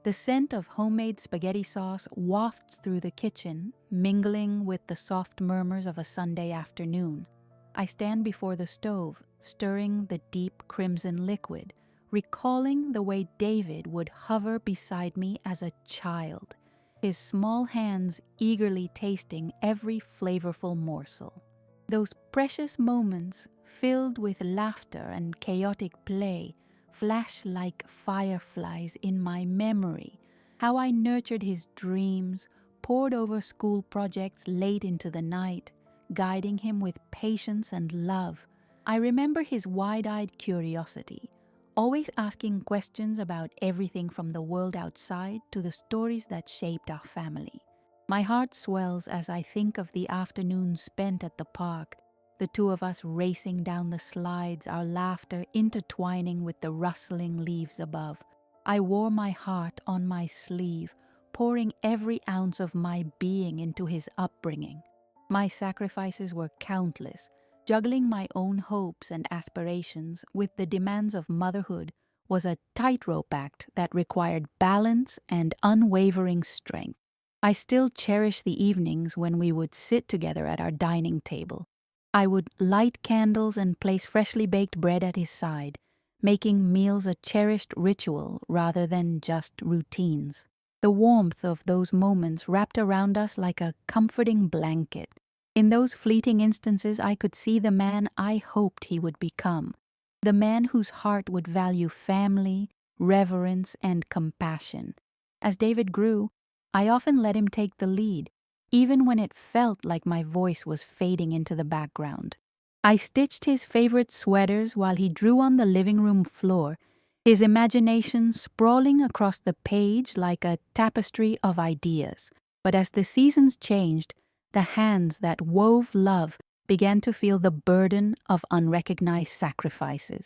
The scent of homemade spaghetti sauce wafts through the kitchen, mingling with the soft murmurs of a Sunday afternoon. I stand before the stove, stirring the deep crimson liquid, recalling the way David would hover beside me as a child, his small hands eagerly tasting every flavorful morsel. Those precious moments, filled with laughter and chaotic play, flash like fireflies in my memory. How I nurtured his dreams, pored over school projects late into the night, guiding him with patience and love. I remember his wide-eyed curiosity, always asking questions about everything from the world outside to the stories that shaped our family. My heart swells as I think of the afternoon spent at the park, the two of us racing down the slides, our laughter intertwining with the rustling leaves above. I wore my heart on my sleeve, pouring every ounce of my being into his upbringing. My sacrifices were countless, juggling my own hopes and aspirations with the demands of motherhood was a tightrope act that required balance and unwavering strength. I still cherish the evenings when we would sit together at our dining table. I would light candles and place freshly baked bread at his side, making meals a cherished ritual rather than just routines. The warmth of those moments wrapped around us like a comforting blanket. In those fleeting instances, I could see the man I hoped he would become, the man whose heart would value family, reverence, and compassion. As David grew, I often let him take the lead, even when it felt like my voice was fading into the background. I stitched his favorite sweaters while he drew on the living room floor, his imagination sprawling across the page like a tapestry of ideas. But as the seasons changed, the hands that wove love began to feel the burden of unrecognized sacrifices.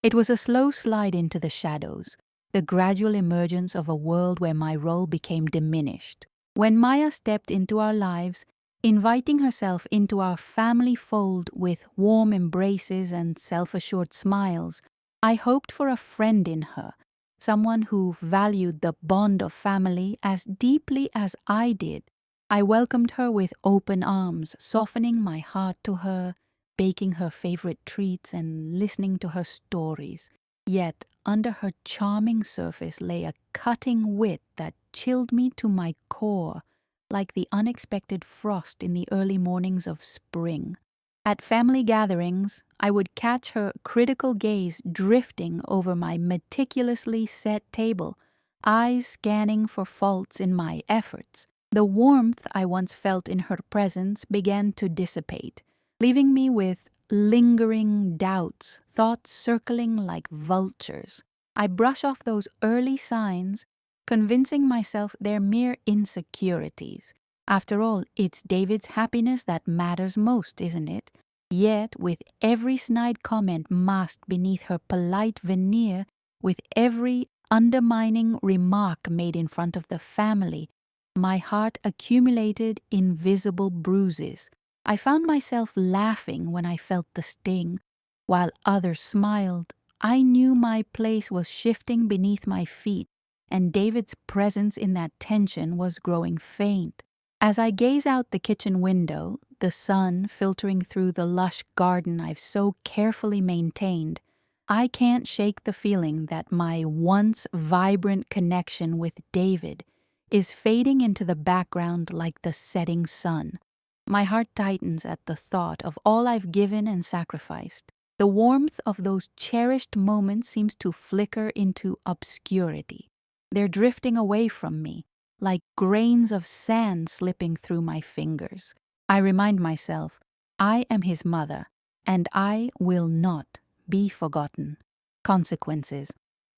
It was a slow slide into the shadows, the gradual emergence of a world where my role became diminished. When Maya stepped into our lives, inviting herself into our family fold with warm embraces and self-assured smiles, I hoped for a friend in her, someone who valued the bond of family as deeply as I did. I welcomed her with open arms, softening my heart to her, baking her favorite treats and listening to her stories. Yet, under her charming surface lay a cutting wit that chilled me to my core, like the unexpected frost in the early mornings of spring. At family gatherings, I would catch her critical gaze drifting over my meticulously set table, eyes scanning for faults in my efforts. The warmth I once felt in her presence began to dissipate, leaving me with lingering doubts, thoughts circling like vultures. I brush off those early signs, convincing myself they're mere insecurities. After all, it's David's happiness that matters most, isn't it? Yet, with every snide comment masked beneath her polite veneer, with every undermining remark made in front of the family, my heart accumulated invisible bruises. I found myself laughing when I felt the sting, while others smiled. I knew my place was shifting beneath my feet, and David's presence in that tension was growing faint. As I gaze out the kitchen window, the sun filtering through the lush garden I've so carefully maintained, I can't shake the feeling that my once vibrant connection with David is fading into the background like the setting sun. My heart tightens at the thought of all I've given and sacrificed. The warmth of those cherished moments seems to flicker into obscurity. They're drifting away from me, like grains of sand slipping through my fingers. I remind myself, I am his mother, and I will not be forgotten. Consequences.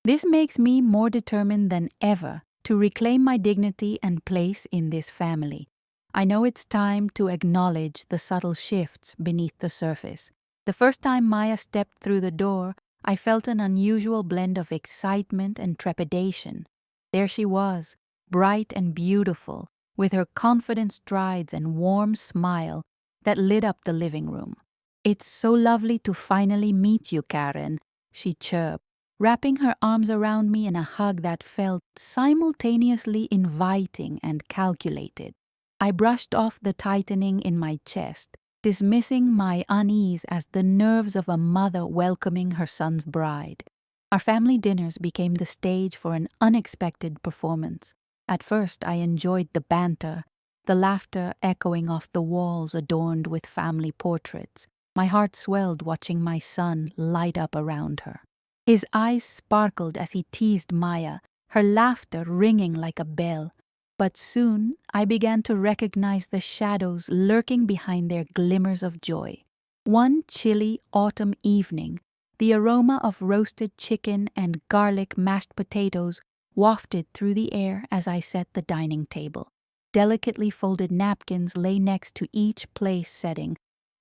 This makes me more determined than ever to reclaim my dignity and place in this family. I know it's time to acknowledge the subtle shifts beneath the surface. The first time Maya stepped through the door, I felt an unusual blend of excitement and trepidation. There she was, bright and beautiful, with her confident strides and warm smile that lit up the living room. "It's so lovely to finally meet you, Karen," she chirped, wrapping her arms around me in a hug that felt simultaneously inviting and calculated. I brushed off the tightening in my chest, dismissing my unease as the nerves of a mother welcoming her son's bride. Our family dinners became the stage for an unexpected performance. At first, I enjoyed the banter, the laughter echoing off the walls adorned with family portraits. My heart swelled watching my son light up around her. His eyes sparkled as he teased Maya, her laughter ringing like a bell. But soon I began to recognize the shadows lurking behind their glimmers of joy. One chilly autumn evening, the aroma of roasted chicken and garlic mashed potatoes wafted through the air as I set the dining table. Delicately folded napkins lay next to each place setting,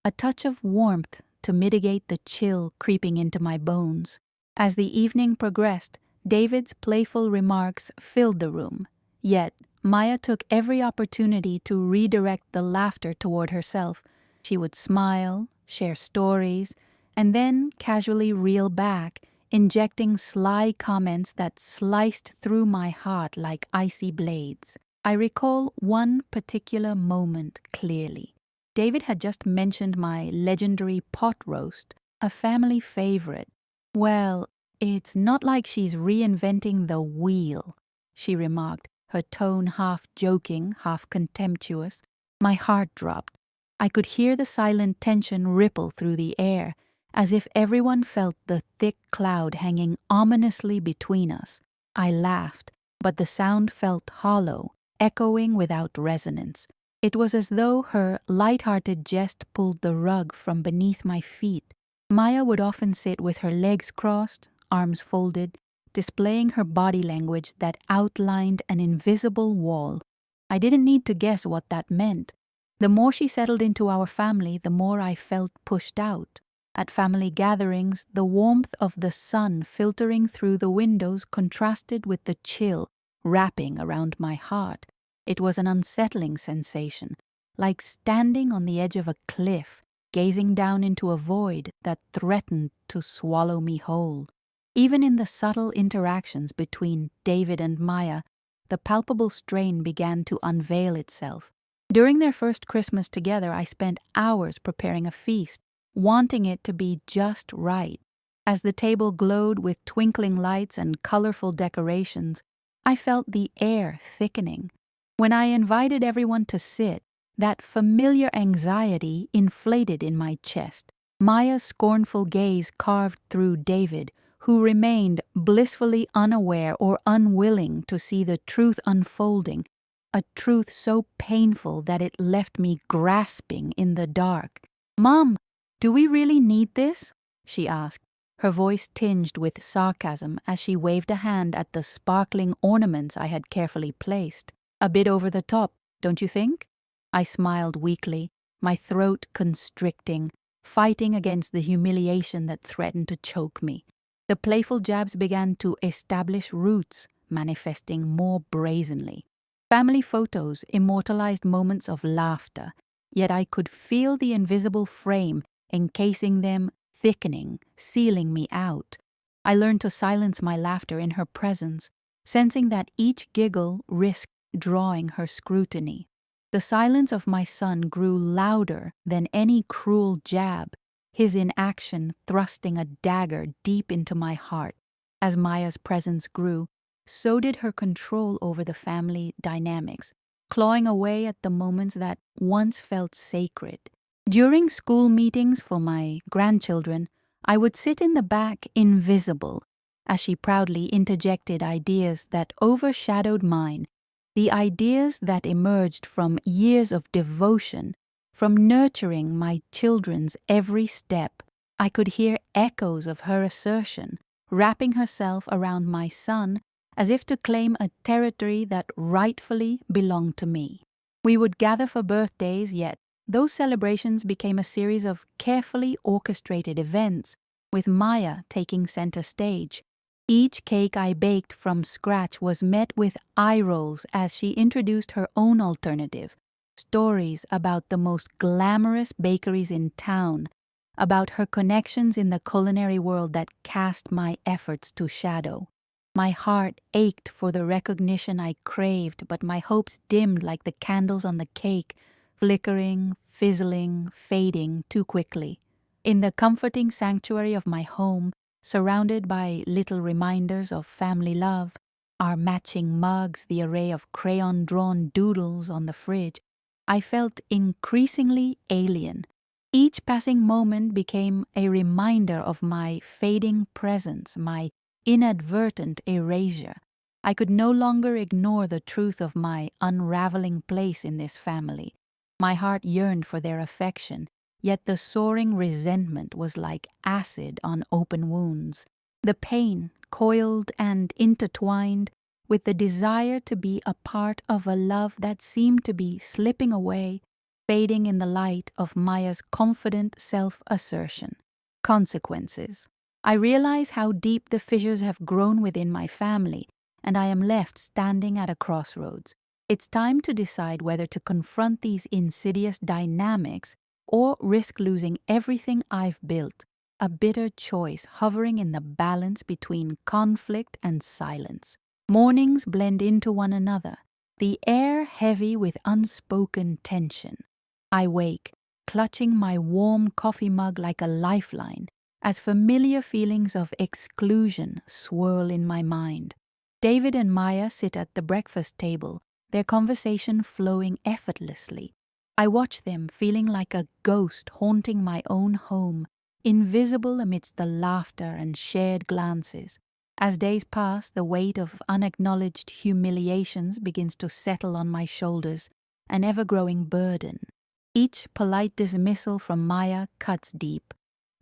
a touch of warmth to mitigate the chill creeping into my bones. As the evening progressed, David's playful remarks filled the room. Yet, Maya took every opportunity to redirect the laughter toward herself. She would smile, share stories, and then casually reel back, injecting sly comments that sliced through my heart like icy blades. I recall one particular moment clearly. David had just mentioned my legendary pot roast, a family favorite. "Well, it's not like she's reinventing the wheel," she remarked, her tone half joking, half contemptuous. My heart dropped. I could hear the silent tension ripple through the air, as if everyone felt the thick cloud hanging ominously between us. I laughed, but the sound felt hollow, echoing without resonance. It was as though her light-hearted jest pulled the rug from beneath my feet. Maya would often sit with her legs crossed, arms folded, displaying her body language that outlined an invisible wall. I didn't need to guess what that meant. The more she settled into our family, the more I felt pushed out. At family gatherings, the warmth of the sun filtering through the windows contrasted with the chill wrapping around my heart. It was an unsettling sensation, like standing on the edge of a cliff, gazing down into a void that threatened to swallow me whole. Even in the subtle interactions between David and Maya, the palpable strain began to unveil itself. During their first Christmas together, I spent hours preparing a feast, wanting it to be just right. As the table glowed with twinkling lights and colorful decorations, I felt the air thickening. When I invited everyone to sit, that familiar anxiety inflated in my chest. Maya's scornful gaze carved through David, who remained blissfully unaware or unwilling to see the truth unfolding, a truth so painful that it left me grasping in the dark. "Mom, do we really need this?" she asked, her voice tinged with sarcasm as she waved a hand at the sparkling ornaments I had carefully placed. "A bit over the top, don't you think?" I smiled weakly, my throat constricting, fighting against the humiliation that threatened to choke me. The playful jabs began to establish roots, manifesting more brazenly. Family photos immortalized moments of laughter, yet I could feel the invisible frame encasing them thickening, sealing me out. I learned to silence my laughter in her presence, sensing that each giggle risked drawing her scrutiny. The silence of my son grew louder than any cruel jab, his inaction thrusting a dagger deep into my heart. As Maya's presence grew, so did her control over the family dynamics, clawing away at the moments that once felt sacred. During school meetings for my grandchildren, I would sit in the back invisible, as she proudly interjected ideas that overshadowed mine, the ideas that emerged from years of devotion, from nurturing my children's every step. I could hear echoes of her assertion, wrapping herself around my son as if to claim a territory that rightfully belonged to me. We would gather for birthdays, yet those celebrations became a series of carefully orchestrated events, with Maya taking center stage. Each cake I baked from scratch was met with eye rolls as she introduced her own alternative, stories about the most glamorous bakeries in town, about her connections in the culinary world that cast my efforts to shadow. My heart ached for the recognition I craved, but my hopes dimmed like the candles on the cake, flickering, fizzling, fading too quickly. In the comforting sanctuary of my home, surrounded by little reminders of family love, our matching mugs, the array of crayon-drawn doodles on the fridge, I felt increasingly alien. Each passing moment became a reminder of my fading presence, my inadvertent erasure. I could no longer ignore the truth of my unraveling place in this family. My heart yearned for their affection, yet the soaring resentment was like acid on open wounds. The pain, coiled and intertwined, with the desire to be a part of a love that seemed to be slipping away, fading in the light of Maya's confident self-assertion. Consequences. I realize how deep the fissures have grown within my family, and I am left standing at a crossroads. It's time to decide whether to confront these insidious dynamics or risk losing everything I've built, a bitter choice hovering in the balance between conflict and silence. Mornings blend into one another, the air heavy with unspoken tension. I wake, clutching my warm coffee mug like a lifeline, as familiar feelings of exclusion swirl in my mind. David and Maya sit at the breakfast table, their conversation flowing effortlessly. I watch them, feeling like a ghost haunting my own home, invisible amidst the laughter and shared glances. As days pass, the weight of unacknowledged humiliations begins to settle on my shoulders, an ever-growing burden. Each polite dismissal from Maya cuts deep,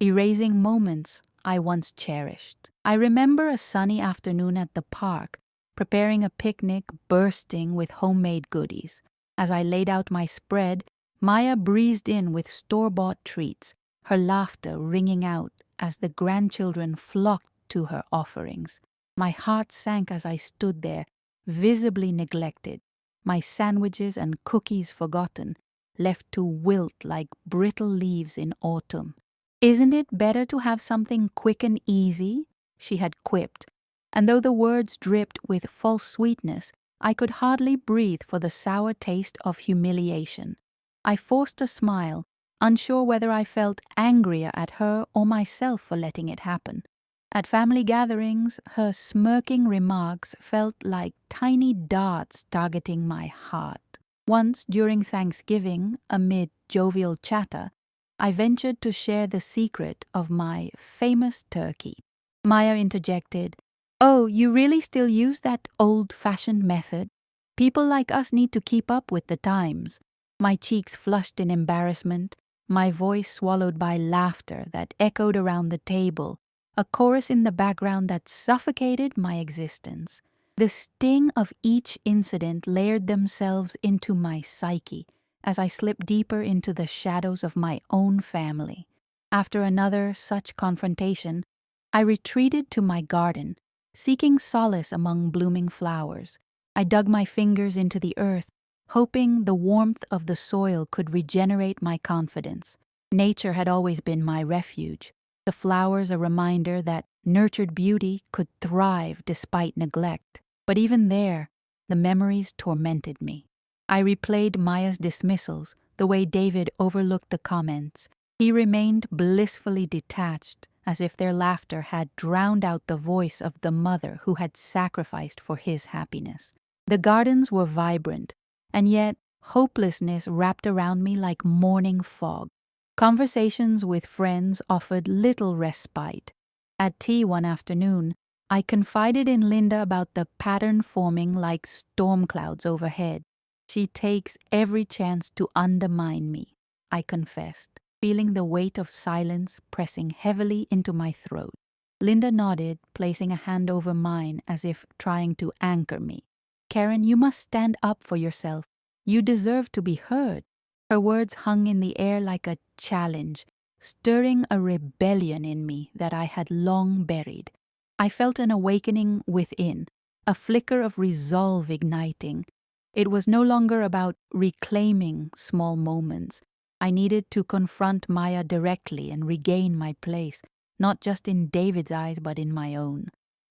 erasing moments I once cherished. I remember a sunny afternoon at the park, preparing a picnic bursting with homemade goodies. As I laid out my spread, Maya breezed in with store-bought treats, her laughter ringing out as the grandchildren flocked to her offerings. My heart sank as I stood there, visibly neglected, my sandwiches and cookies forgotten, left to wilt like brittle leaves in autumn. "Isn't it better to have something quick and easy?" she had quipped, and though the words dripped with false sweetness, I could hardly breathe for the sour taste of humiliation. I forced a smile, unsure whether I felt angrier at her or myself for letting it happen. At family gatherings, her smirking remarks felt like tiny darts targeting my heart. Once, during Thanksgiving, amid jovial chatter, I ventured to share the secret of my famous turkey. Maya interjected, "Oh, you really still use that old-fashioned method? People like us need to keep up with the times." My cheeks flushed in embarrassment, my voice swallowed by laughter that echoed around the table, a chorus in the background that suffocated my existence. The sting of each incident layered themselves into my psyche as I slipped deeper into the shadows of my own family. After another such confrontation, I retreated to my garden, seeking solace among blooming flowers. I dug my fingers into the earth, hoping the warmth of the soil could regenerate my confidence. Nature had always been my refuge, the flowers a reminder that nurtured beauty could thrive despite neglect. But even there, the memories tormented me. I replayed Maya's dismissals, the way David overlooked the comments. He remained blissfully detached, as if their laughter had drowned out the voice of the mother who had sacrificed for his happiness. The gardens were vibrant, and yet hopelessness wrapped around me like morning fog. Conversations with friends offered little respite. At tea one afternoon, I confided in Linda about the pattern forming like storm clouds overhead. "She takes every chance to undermine me," I confessed, feeling the weight of silence pressing heavily into my throat. Linda nodded, placing a hand over mine as if trying to anchor me. "Karen, you must stand up for yourself. You deserve to be heard." Her words hung in the air like a challenge, stirring a rebellion in me that I had long buried. I felt an awakening within, a flicker of resolve igniting. It was no longer about reclaiming small moments, I needed to confront Maya directly and regain my place, not just in David's eyes but in my own.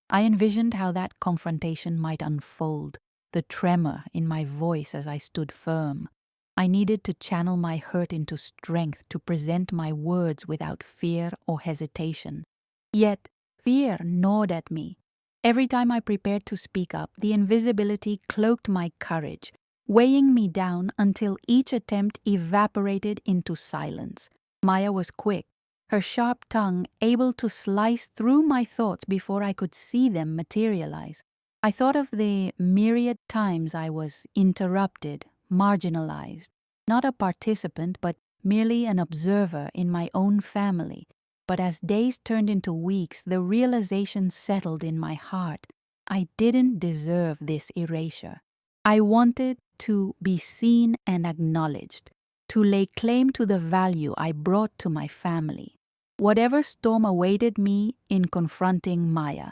I envisioned how that confrontation might unfold, the tremor in my voice as I stood firm. I needed to channel my hurt into strength to present my words without fear or hesitation. Yet, fear gnawed at me. Every time I prepared to speak up, the invisibility cloaked my courage, weighing me down until each attempt evaporated into silence. Maya was quick, her sharp tongue able to slice through my thoughts before I could see them materialize. I thought of the myriad times I was interrupted, marginalized, not a participant but merely an observer in my own family. But as days turned into weeks, the realization settled in my heart. I didn't deserve this erasure. I wanted to be seen and acknowledged, to lay claim to the value I brought to my family. Whatever storm awaited me in confronting Maya,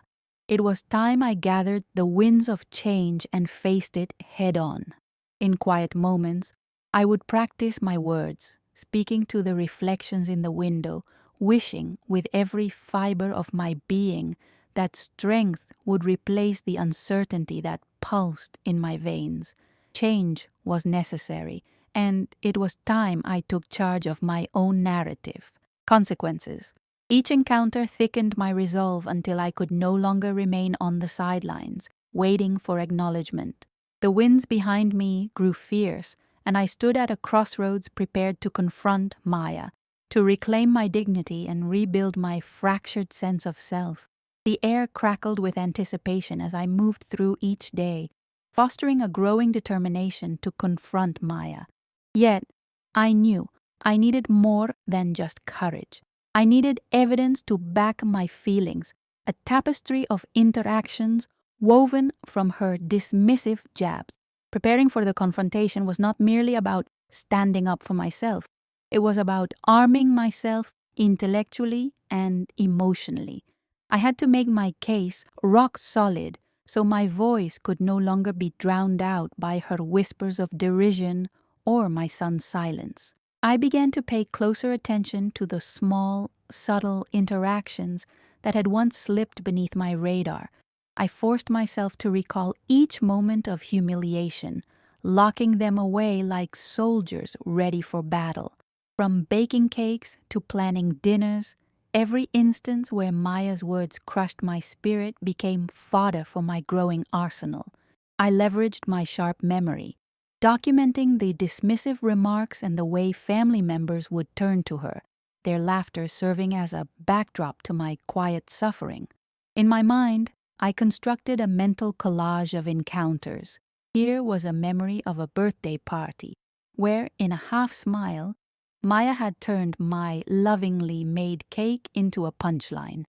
it was time I gathered the winds of change and faced it head on. In quiet moments, I would practice my words, speaking to the reflections in the window, wishing with every fiber of my being that strength would replace the uncertainty that pulsed in my veins. Change was necessary, and it was time I took charge of my own narrative. Consequences. Each encounter thickened my resolve until I could no longer remain on the sidelines, waiting for acknowledgement. The winds behind me grew fierce, and I stood at a crossroads prepared to confront Maya, to reclaim my dignity and rebuild my fractured sense of self. The air crackled with anticipation as I moved through each day, fostering a growing determination to confront Maya. Yet, I knew I needed more than just courage. I needed evidence to back my feelings, a tapestry of interactions woven from her dismissive jabs. Preparing for the confrontation was not merely about standing up for myself. It was about arming myself intellectually and emotionally. I had to make my case rock solid so my voice could no longer be drowned out by her whispers of derision or my son's silence. I began to pay closer attention to the small, subtle interactions that had once slipped beneath my radar. I forced myself to recall each moment of humiliation, locking them away like soldiers ready for battle. From baking cakes to planning dinners, every instance where Maya's words crushed my spirit became fodder for my growing arsenal. I leveraged my sharp memory, documenting the dismissive remarks and the way family members would turn to her, their laughter serving as a backdrop to my quiet suffering. In my mind, I constructed a mental collage of encounters. Here was a memory of a birthday party, where, in a half-smile, Maya had turned my lovingly made cake into a punchline.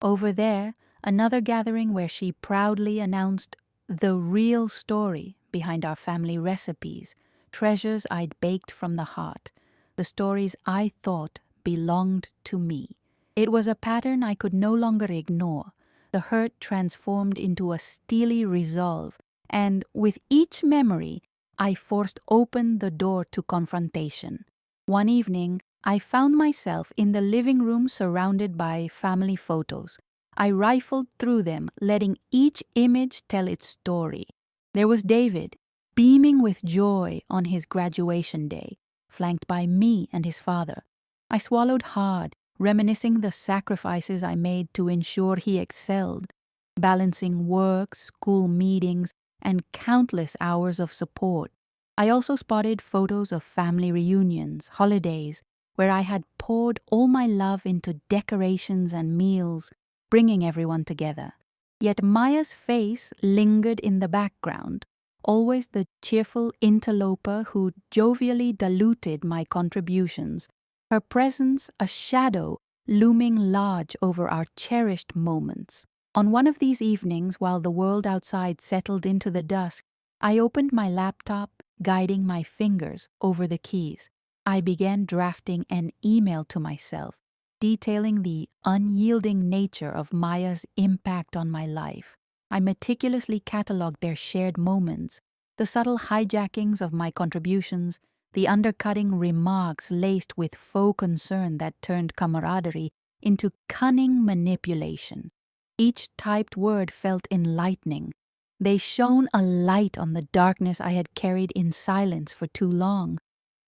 Over there, another gathering where she proudly announced the real story behind our family recipes, treasures I'd baked from the heart, the stories I thought belonged to me. It was a pattern I could no longer ignore. The hurt transformed into a steely resolve, and with each memory, I forced open the door to confrontation. One evening, I found myself in the living room surrounded by family photos. I rifled through them, letting each image tell its story. There was David, beaming with joy on his graduation day, flanked by me and his father. I swallowed hard, reminiscing the sacrifices I made to ensure he excelled, balancing work, school meetings, and countless hours of support. I also spotted photos of family reunions, holidays, where I had poured all my love into decorations and meals, bringing everyone together. Yet Maya's face lingered in the background, always the cheerful interloper who jovially diluted my contributions, her presence a shadow looming large over our cherished moments. On one of these evenings, while the world outside settled into the dusk, I opened my laptop, guiding my fingers over the keys. I began drafting an email to myself, detailing the unyielding nature of Maya's impact on my life. I meticulously cataloged their shared moments, the subtle hijackings of my contributions, the undercutting remarks laced with faux concern that turned camaraderie into cunning manipulation. Each typed word felt enlightening. They shone a light on the darkness I had carried in silence for too long.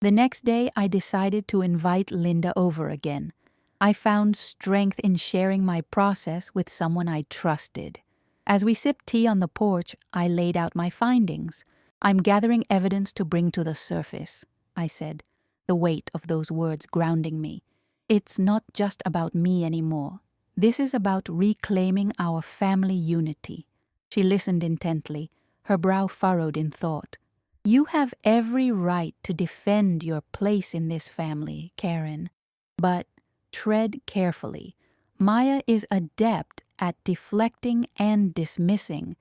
The next day, I decided to invite Linda over again. I found strength in sharing my process with someone I trusted. As we sipped tea on the porch, I laid out my findings. "I'm gathering evidence to bring to the surface," I said, the weight of those words grounding me. "It's not just about me anymore. This is about reclaiming our family unity." She listened intently, her brow furrowed in thought. "You have every right to defend your place in this family, Karen. But tread carefully. Maya is adept at deflecting and dismissing.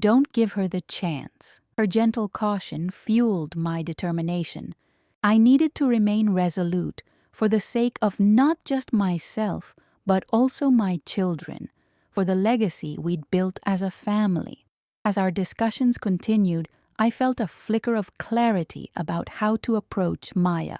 Don't give her the chance." Her gentle caution fueled my determination. I needed to remain resolute for the sake of not just myself, but also my children, for the legacy we'd built as a family. As our discussions continued, I felt a flicker of clarity about how to approach Maya.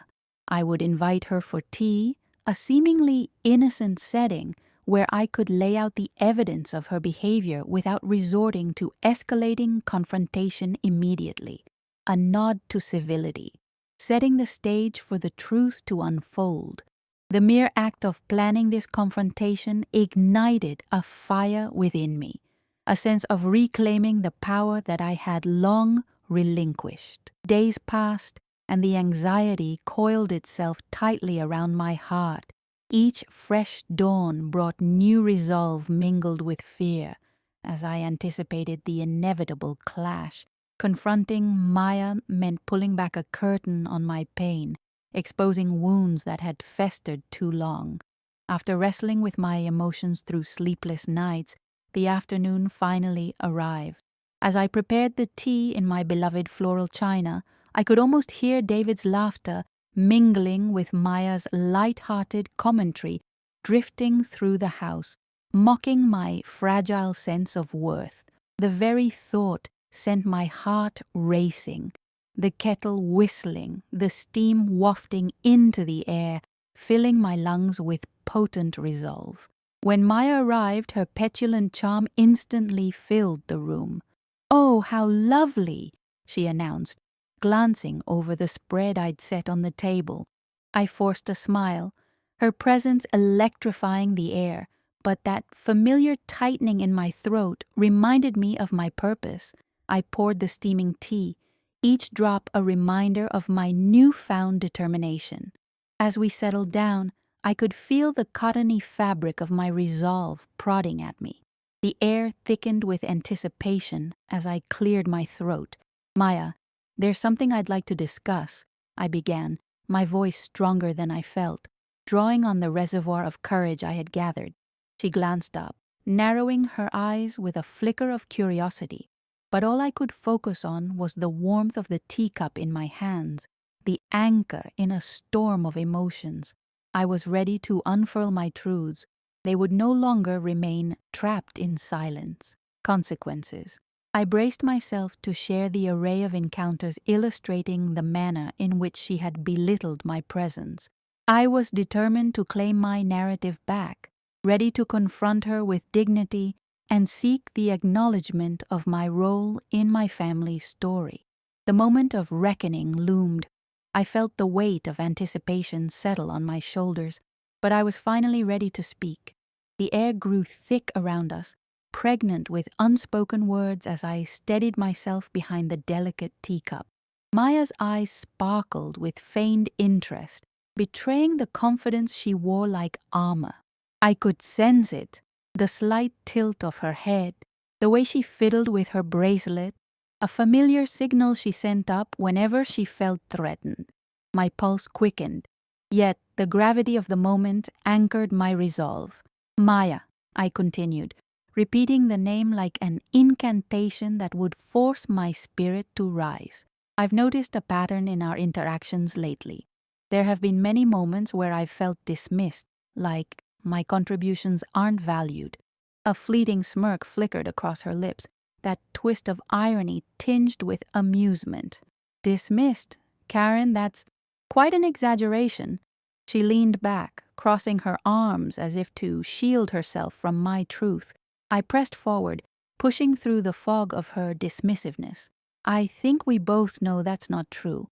I would invite her for tea, a seemingly innocent setting where I could lay out the evidence of her behavior without resorting to escalating confrontation immediately. A nod to civility, setting the stage for the truth to unfold. The mere act of planning this confrontation ignited a fire within me, a sense of reclaiming the power that I had long relinquished. Days passed, and the anxiety coiled itself tightly around my heart. Each fresh dawn brought new resolve mingled with fear, as I anticipated the inevitable clash. Confronting Maya meant pulling back a curtain on my pain, exposing wounds that had festered too long. After wrestling with my emotions through sleepless nights, the afternoon finally arrived. As I prepared the tea in my beloved floral china, I could almost hear David's laughter mingling with Maya's light-hearted commentary drifting through the house, mocking my fragile sense of worth. The very thought sent my heart racing, the kettle whistling, the steam wafting into the air, filling my lungs with potent resolve. When Maya arrived, her petulant charm instantly filled the room. "Oh, how lovely," she announced, glancing over the spread I'd set on the table. I forced a smile, her presence electrifying the air, but that familiar tightening in my throat reminded me of my purpose. I poured the steaming tea, each drop a reminder of my newfound determination. As we settled down, I could feel the cottony fabric of my resolve prodding at me. The air thickened with anticipation as I cleared my throat. "Maya, there's something I'd like to discuss," I began, my voice stronger than I felt, drawing on the reservoir of courage I had gathered. She glanced up, narrowing her eyes with a flicker of curiosity, but all I could focus on was the warmth of the teacup in my hands, the anchor in a storm of emotions. I was ready to unfurl my truths. They would no longer remain trapped in silence. Consequences. I braced myself to share the array of encounters illustrating the manner in which she had belittled my presence. I was determined to claim my narrative back, ready to confront her with dignity and seek the acknowledgement of my role in my family's story. The moment of reckoning loomed. I felt the weight of anticipation settle on my shoulders, but I was finally ready to speak. The air grew thick around us, pregnant with unspoken words as I steadied myself behind the delicate teacup. Maya's eyes sparkled with feigned interest, betraying the confidence she wore like armor. I could sense it, the slight tilt of her head, the way she fiddled with her bracelet, a familiar signal she sent up whenever she felt threatened. My pulse quickened, yet the gravity of the moment anchored my resolve. "Maya," I continued, repeating the name like an incantation that would force my spirit to rise. "I've noticed a pattern in our interactions lately. There have been many moments where I've felt dismissed, like my contributions aren't valued." A fleeting smirk flickered across her lips, that twist of irony tinged with amusement. "Dismissed? Karen, that's Quite an exaggeration. She leaned back, crossing her arms as if to shield herself from my truth. I pressed forward, pushing through the fog of her dismissiveness. I think we both know that's not true.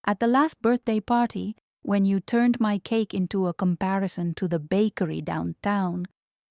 At the last birthday party, when you turned my cake into a comparison to the bakery downtown,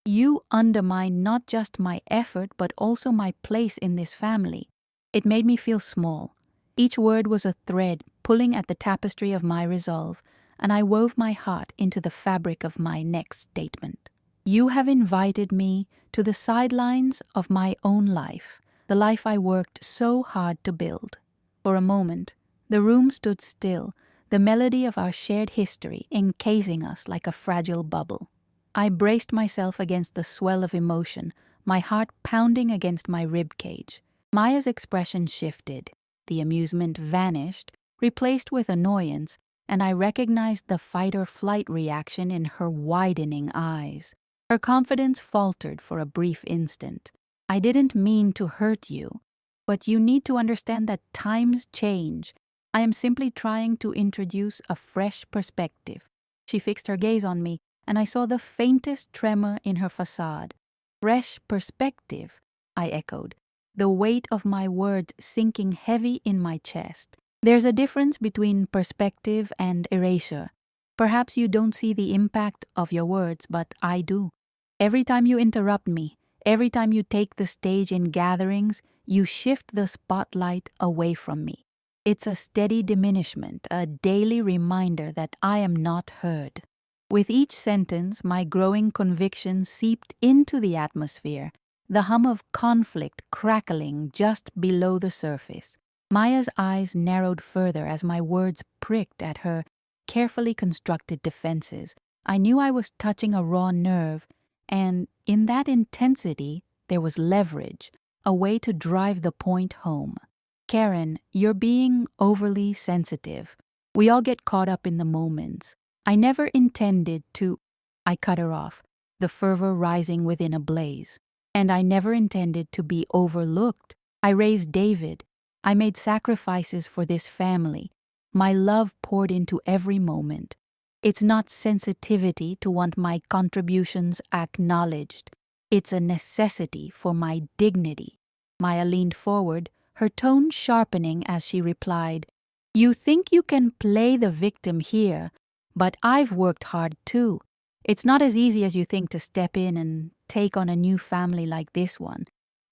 you undermined not just my effort but also my place in this family. It made me feel small. Each word was a thread pulling at the tapestry of my resolve, and I wove my heart into the fabric of my next statement. You have invited me to the sidelines of my own life, the life I worked so hard to build. For a moment, the room stood still, the melody of our shared history encasing us like a fragile bubble. I braced myself against the swell of emotion, my heart pounding against my ribcage. Maya's expression shifted. The amusement vanished, replaced with annoyance, and I recognized the fight-or-flight reaction in her widening eyes. Her confidence faltered for a brief instant. I didn't mean to hurt you, but you need to understand that times change. I am simply trying to introduce a fresh perspective. She fixed her gaze on me, and I saw the faintest tremor in her facade. Fresh perspective, I echoed, the weight of my words sinking heavy in my chest. There's a difference between perspective and erasure. Perhaps you don't see the impact of your words, but I do. Every time you interrupt me, every time you take the stage in gatherings, you shift the spotlight away from me. It's a steady diminishment, a daily reminder that I am not heard. With each sentence, my growing conviction seeped into the atmosphere, the hum of conflict crackling just below the surface. Maya's eyes narrowed further as my words pricked at her carefully constructed defenses. I knew I was touching a raw nerve, and in that intensity, there was leverage, a way to drive the point home. Karen, you're being overly sensitive. We all get caught up in the moments. I never intended to. I cut her off, the fervor rising within a blaze. And I never intended to be overlooked. I raised David. I made sacrifices for this family. My love poured into every moment. It's not sensitivity to want my contributions acknowledged. It's a necessity for my dignity. Maya leaned forward, her tone sharpening as she replied, You think you can play the victim here, but I've worked hard too. It's not as easy as you think to step in and take on a new family like this one.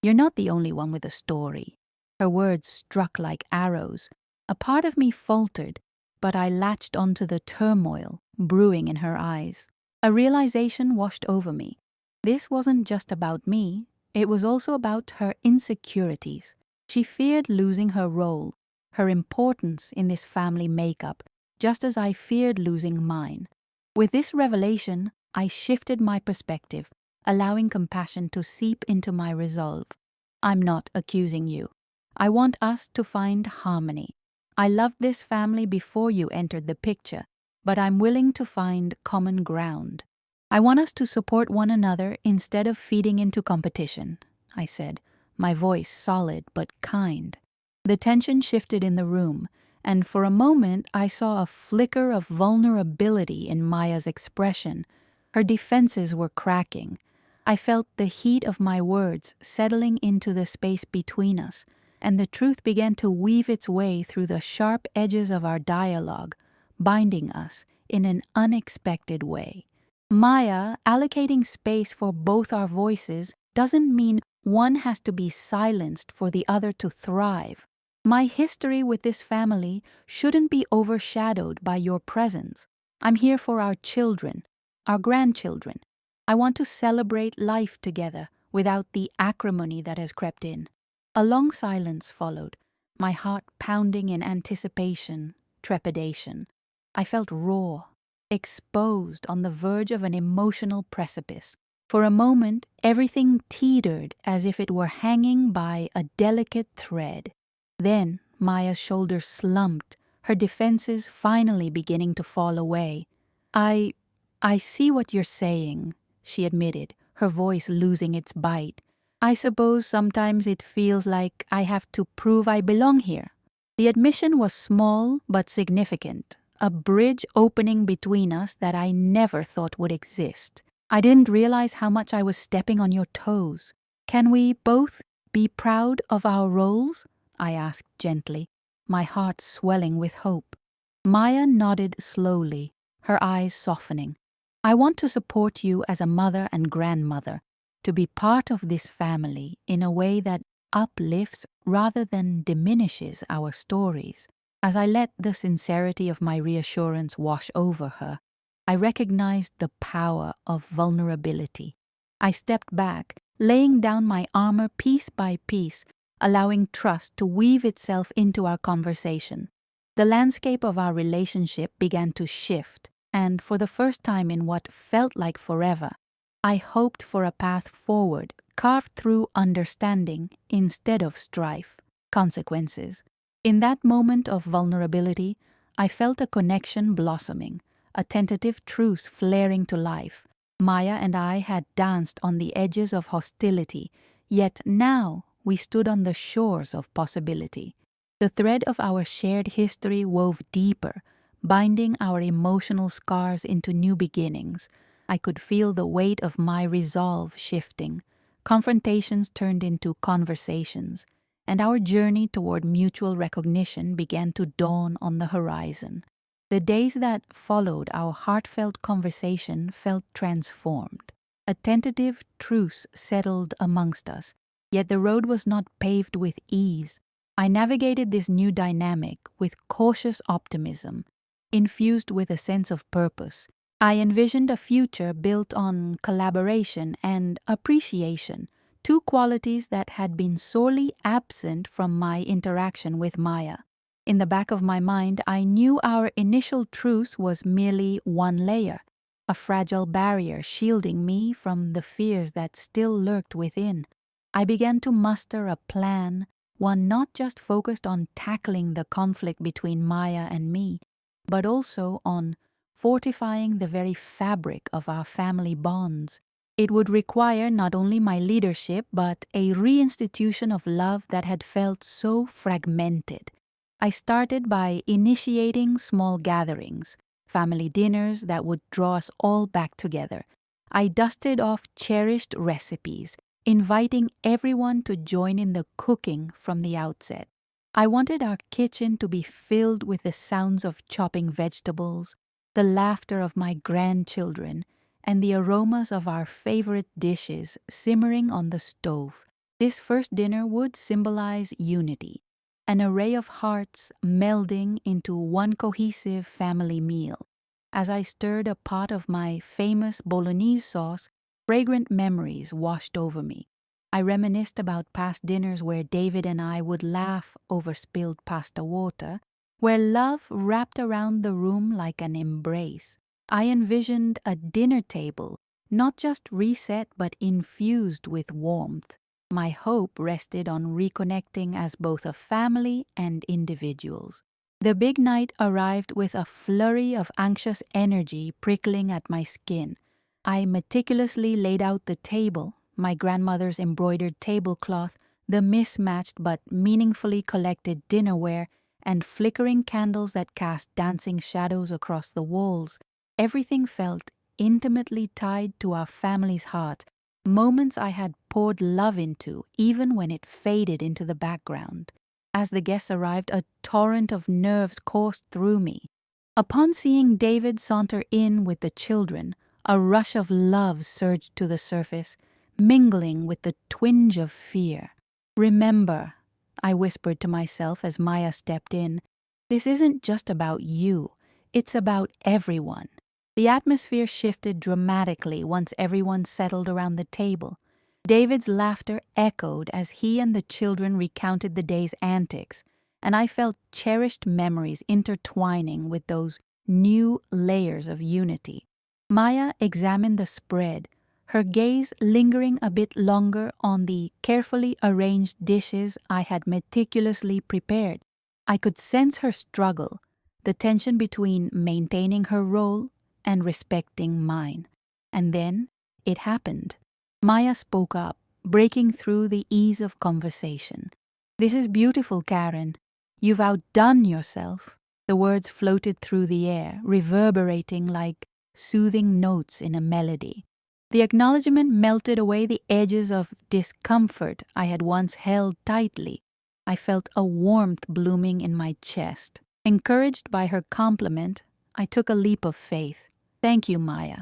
You're not the only one with a story. Her words struck like arrows. A part of me faltered, but I latched onto the turmoil brewing in her eyes. A realization washed over me. This wasn't just about me, it was also about her insecurities. She feared losing her role, her importance in this family makeup, just as I feared losing mine. With this revelation, I shifted my perspective, allowing compassion to seep into my resolve. I'm not accusing you. I want us to find harmony. I loved this family before you entered the picture, but I'm willing to find common ground. I want us to support one another instead of feeding into competition, I said, my voice solid but kind. The tension shifted in the room, and for a moment I saw a flicker of vulnerability in Maya's expression. Her defenses were cracking. I felt the heat of my words settling into the space between us, and the truth began to weave its way through the sharp edges of our dialogue, binding us in an unexpected way. Maya, allocating space for both our voices doesn't mean one has to be silenced for the other to thrive. My history with this family shouldn't be overshadowed by your presence. I'm here for our children, our grandchildren. I want to celebrate life together without the acrimony that has crept in. A long silence followed, my heart pounding in anticipation, trepidation. I felt raw, exposed on the verge of an emotional precipice. For a moment, everything teetered as if it were hanging by a delicate thread. Then Maya's shoulders slumped, her defenses finally beginning to fall away. I see what you're saying, she admitted, her voice losing its bite. I suppose sometimes it feels like I have to prove I belong here. The admission was small but significant. a bridge opening between us that I never thought would exist. I didn't realize how much I was stepping on your toes. Can we both be proud of our roles? I asked gently, my heart swelling with hope. Maya nodded slowly, her eyes softening. I want to support you as a mother and grandmother, to be part of this family in a way that uplifts rather than diminishes our stories. As I let the sincerity of my reassurance wash over her, I recognized the power of vulnerability. I stepped back, laying down my armor piece by piece, allowing trust to weave itself into our conversation. The landscape of our relationship began to shift, and for the first time in what felt like forever, I hoped for a path forward, carved through understanding instead of strife, consequences. In that moment of vulnerability, I felt a connection blossoming, a tentative truce flaring to life. Maya and I had danced on the edges of hostility, yet now we stood on the shores of possibility. The thread of our shared history wove deeper, binding our emotional scars into new beginnings. I could feel the weight of my resolve shifting. Confrontations turned into conversations, and our journey toward mutual recognition began to dawn on the horizon. The days that followed our heartfelt conversation felt transformed. A tentative truce settled amongst us, yet the road was not paved with ease. I navigated this new dynamic with cautious optimism, infused with a sense of purpose. I envisioned a future built on collaboration and appreciation, two qualities that had been sorely absent from my interaction with Maya. In the back of my mind, I knew our initial truce was merely one layer, a fragile barrier shielding me from the fears that still lurked within. I began to muster a plan, one not just focused on tackling the conflict between Maya and me, but also on fortifying the very fabric of our family bonds. It would require not only my leadership, but a reinstitution of love that had felt so fragmented. I started by initiating small gatherings, family dinners that would draw us all back together. I dusted off cherished recipes, inviting everyone to join in the cooking from the outset. I wanted our kitchen to be filled with the sounds of chopping vegetables, the laughter of my grandchildren, and the aromas of our favorite dishes simmering on the stove. This first dinner would symbolize unity, an array of hearts melding into one cohesive family meal. As I stirred a pot of my famous bolognese sauce, fragrant memories washed over me. I reminisced about past dinners where David and I would laugh over spilled pasta water, where love wrapped around the room like an embrace. I envisioned a dinner table, not just reset but infused with warmth. My hope rested on reconnecting as both a family and individuals. The big night arrived with a flurry of anxious energy prickling at my skin. I meticulously laid out the table, my grandmother's embroidered tablecloth, the mismatched but meaningfully collected dinnerware, and flickering candles that cast dancing shadows across the walls. Everything felt intimately tied to our family's heart, moments I had poured love into even when it faded into the background. As the guests arrived, a torrent of nerves coursed through me. Upon seeing David saunter in with the children, a rush of love surged to the surface, mingling with the twinge of fear. "Remember," I whispered to myself as Maya stepped in, "this isn't just about you, it's about everyone." The atmosphere shifted dramatically once everyone settled around the table. David's laughter echoed as he and the children recounted the day's antics, and I felt cherished memories intertwining with those new layers of unity. Maya examined the spread, her gaze lingering a bit longer on the carefully arranged dishes I had meticulously prepared. I could sense her struggle, the tension between maintaining her role and respecting mine. And then it happened. Maya spoke up, breaking through the ease of conversation. "This is beautiful, Karen. You've outdone yourself." The words floated through the air, reverberating like soothing notes in a melody. The acknowledgement melted away the edges of discomfort I had once held tightly. I felt a warmth blooming in my chest. Encouraged by her compliment, I took a leap of faith. Thank you, Maya.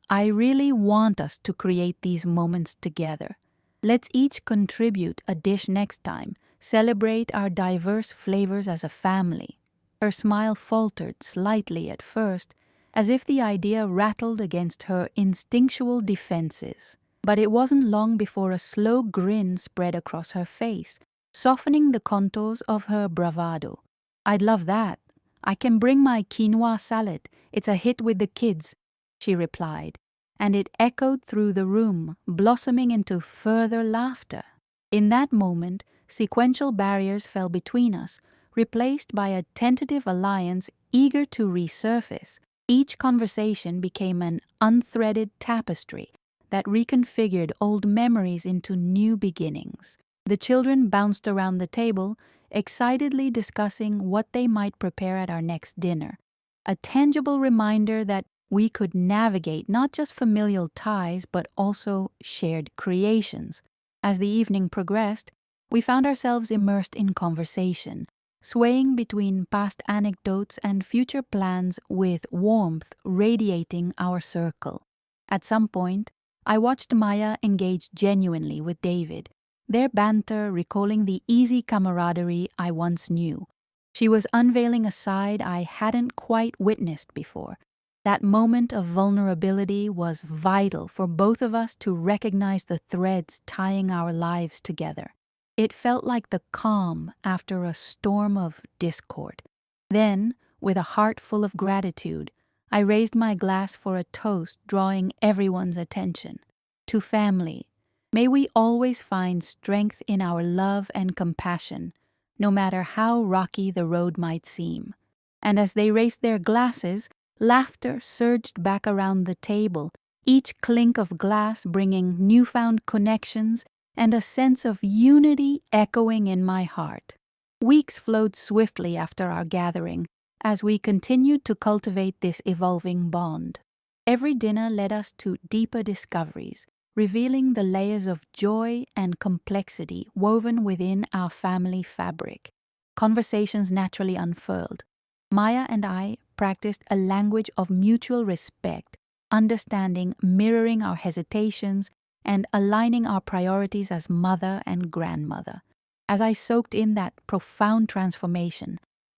I really want us to create these moments together. Let's each contribute a dish next time, celebrate our diverse flavors as a family. Her smile faltered slightly at first, as if the idea rattled against her instinctual defenses. But it wasn't long before a slow grin spread across her face, softening the contours of her bravado. I'd love that. I can bring my quinoa salad. It's a hit with the kids, she replied, and it echoed through the room, blossoming into further laughter. In that moment, sequential barriers fell between us, replaced by a tentative alliance eager to resurface. Each conversation became an unthreaded tapestry that reconfigured old memories into new beginnings. The children bounced around the table, excitedly discussing what they might prepare at our next dinner, a tangible reminder that we could navigate not just familial ties but also shared creations. As the evening progressed, we found ourselves immersed in conversation, swaying between past anecdotes and future plans with warmth radiating our circle. At some point, I watched Maya engage genuinely with David, their banter recalling the easy camaraderie I once knew. She was unveiling a side I hadn't quite witnessed before. That moment of vulnerability was vital for both of us to recognize the threads tying our lives together. It felt like the calm after a storm of discord. Then, with a heart full of gratitude, I raised my glass for a toast, drawing everyone's attention. To family, may we always find strength in our love and compassion, no matter how rocky the road might seem. And as they raised their glasses, laughter surged back around the table, each clink of glass bringing newfound connections and a sense of unity echoing in my heart. Weeks flowed swiftly after our gathering, as we continued to cultivate this evolving bond. Every dinner led us to deeper discoveries, revealing the layers of joy and complexity woven within our family fabric. Conversations naturally unfurled. Maya and I practiced a language of mutual respect, understanding, mirroring our hesitations, and aligning our priorities as mother and grandmother. As I soaked in that profound transformation,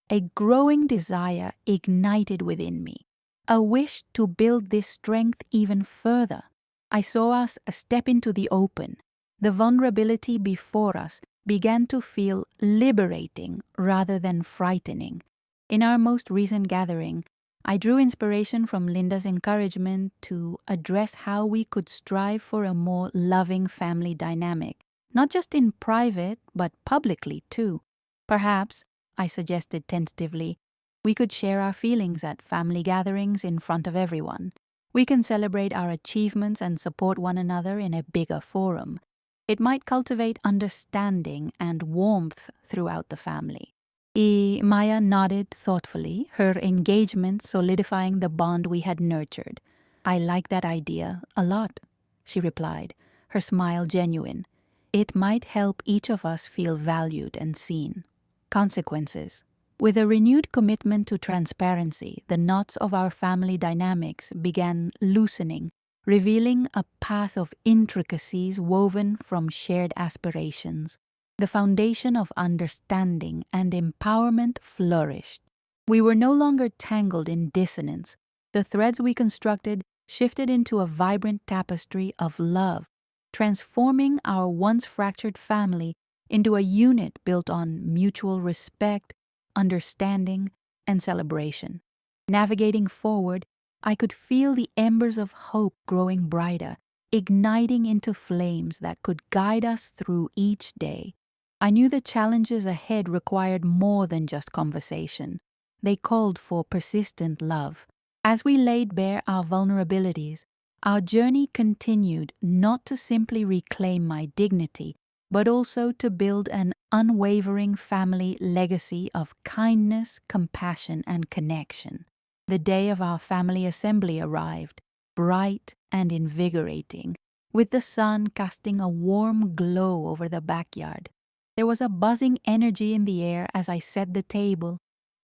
a growing desire ignited within me, a wish to build this strength even further. I saw us step into the open. The vulnerability before us began to feel liberating rather than frightening. In our most recent gathering, I drew inspiration from Linda's encouragement to address how we could strive for a more loving family dynamic, not just in private, but publicly too. Perhaps, I suggested tentatively, we could share our feelings at family gatherings in front of everyone. We can celebrate our achievements and support one another in a bigger forum. It might cultivate understanding and warmth throughout the family. Maya nodded thoughtfully, her engagement solidifying the bond we had nurtured. I like that idea a lot, she replied, her smile genuine. It might help each of us feel valued and seen. Consequences. With a renewed commitment to transparency, the knots of our family dynamics began loosening, revealing a path of intricacies woven from shared aspirations. The foundation of understanding and empowerment flourished. We were no longer tangled in dissonance. The threads we constructed shifted into a vibrant tapestry of love, transforming our once fractured family into a unit built on mutual respect, understanding, and celebration. Navigating forward, I could feel the embers of hope growing brighter, igniting into flames that could guide us through each day. I knew the challenges ahead required more than just conversation. They called for persistent love. As we laid bare our vulnerabilities, our journey continued not to simply reclaim my dignity, but also to build an unwavering family legacy of kindness, compassion, and connection. The day of our family assembly arrived, bright and invigorating, with the sun casting a warm glow over the backyard. There was a buzzing energy in the air as I set the table,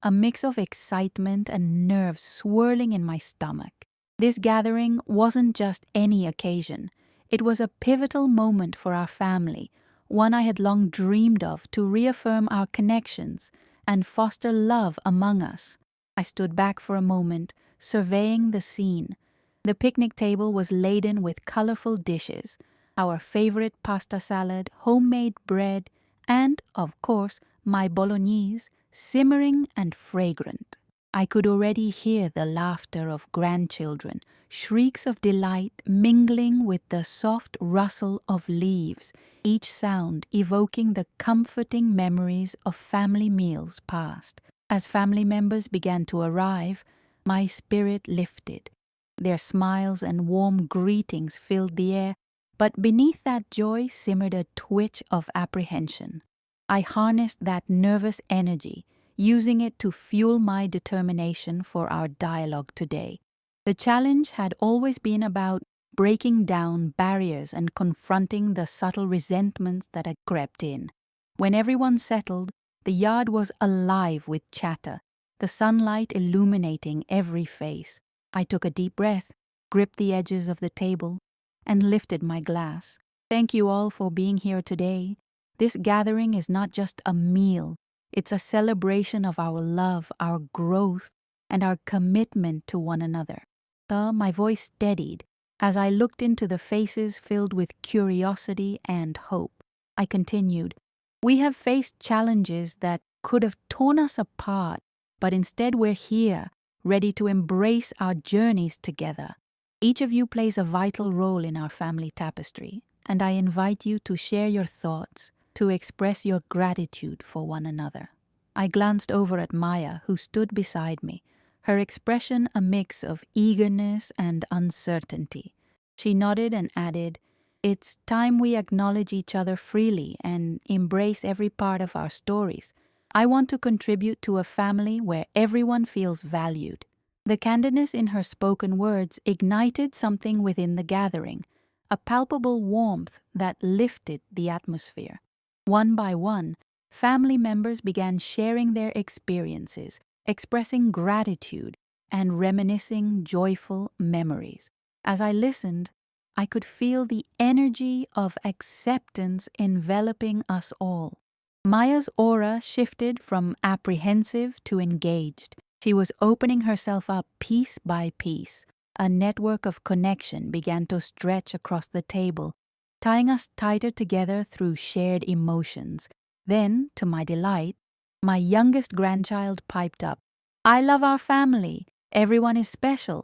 a mix of excitement and nerves swirling in my stomach. This gathering wasn't just any occasion. It was a pivotal moment for our family, one I had long dreamed of to reaffirm our connections and foster love among us. I stood back for a moment, surveying the scene. The picnic table was laden with colorful dishes, our favorite pasta salad, homemade bread, and, of course, my bolognese, simmering and fragrant. I could already hear the laughter of grandchildren, shrieks of delight mingling with the soft rustle of leaves, each sound evoking the comforting memories of family meals past. As family members began to arrive, my spirit lifted. Their smiles and warm greetings filled the air, but beneath that joy simmered a twitch of apprehension. I harnessed that nervous energy, using it to fuel my determination for our dialogue today. The challenge had always been about breaking down barriers and confronting the subtle resentments that had crept in. When everyone settled, the yard was alive with chatter, the sunlight illuminating every face. I took a deep breath, gripped the edges of the table, and lifted my glass. Thank you all for being here today. This gathering is not just a meal. It's a celebration of our love, our growth, and our commitment to one another. My voice steadied as I looked into the faces filled with curiosity and hope. I continued, "We have faced challenges that could have torn us apart, but instead we're here, ready to embrace our journeys together. Each of you plays a vital role in our family tapestry, and I invite you to share your thoughts, to express your gratitude for one another." I glanced over at Maya, who stood beside me, her expression a mix of eagerness and uncertainty. She nodded and added, "It's time we acknowledge each other freely and embrace every part of our stories. I want to contribute to a family where everyone feels valued." The candidness in her spoken words ignited something within the gathering, a palpable warmth that lifted the atmosphere. One by one, family members began sharing their experiences, expressing gratitude, and reminiscing joyful memories. As I listened, I could feel the energy of acceptance enveloping us all. Maya's aura shifted from apprehensive to engaged. She was opening herself up piece by piece. A network of connection began to stretch across the table, tying us tighter together through shared emotions. Then, to my delight, my youngest grandchild piped up, "I love our family. Everyone is special."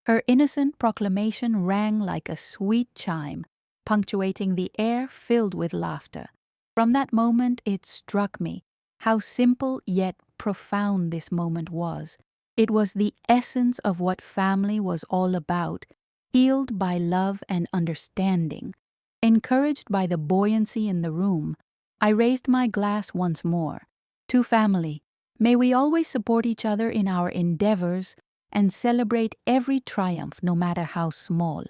Her innocent proclamation rang like a sweet chime, punctuating the air filled with laughter. From that moment it struck me how simple yet profound this moment was. It was the essence of what family was all about, healed by love and understanding. Encouraged by the buoyancy in the room, I raised my glass once more. To family, may we always support each other in our endeavors and celebrate every triumph, no matter how small.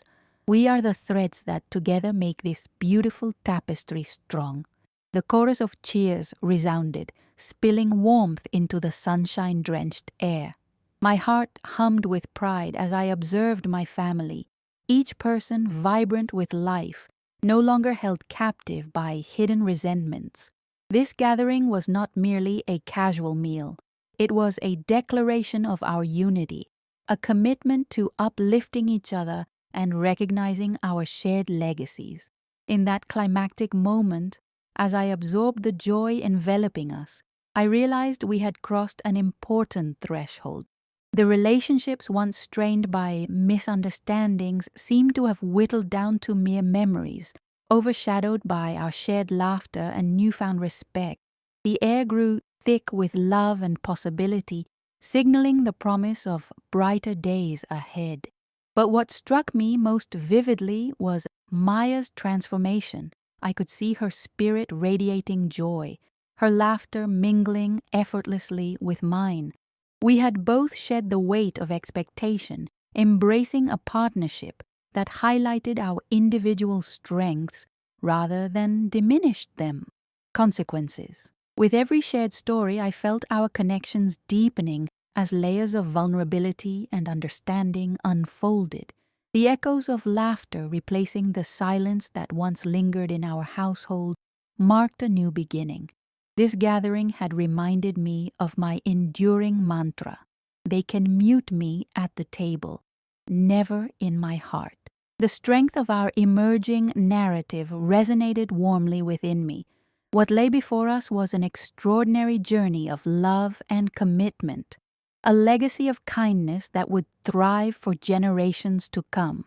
We are the threads that together make this beautiful tapestry strong. The chorus of cheers resounded, spilling warmth into the sunshine-drenched air. My heart hummed with pride as I observed my family, each person vibrant with life, no longer held captive by hidden resentments. This gathering was not merely a casual meal. It was a declaration of our unity, a commitment to uplifting each other and recognizing our shared legacies. In that climactic moment, as I absorbed the joy enveloping us, I realized we had crossed an important threshold. The relationships once strained by misunderstandings seemed to have whittled down to mere memories, overshadowed by our shared laughter and newfound respect. The air grew thick with love and possibility, signaling the promise of brighter days ahead. But what struck me most vividly was Maya's transformation. I could see her spirit radiating joy, her laughter mingling effortlessly with mine. We had both shed the weight of expectation, embracing a partnership that highlighted our individual strengths rather than diminished them. Consequences. With every shared story, I felt our connections deepening as layers of vulnerability and understanding unfolded, the echoes of laughter replacing the silence that once lingered in our household marked a new beginning. This gathering had reminded me of my enduring mantra: they can mute me at the table, never in my heart. The strength of our emerging narrative resonated warmly within me. What lay before us was an extraordinary journey of love and commitment, a legacy of kindness that would thrive for generations to come.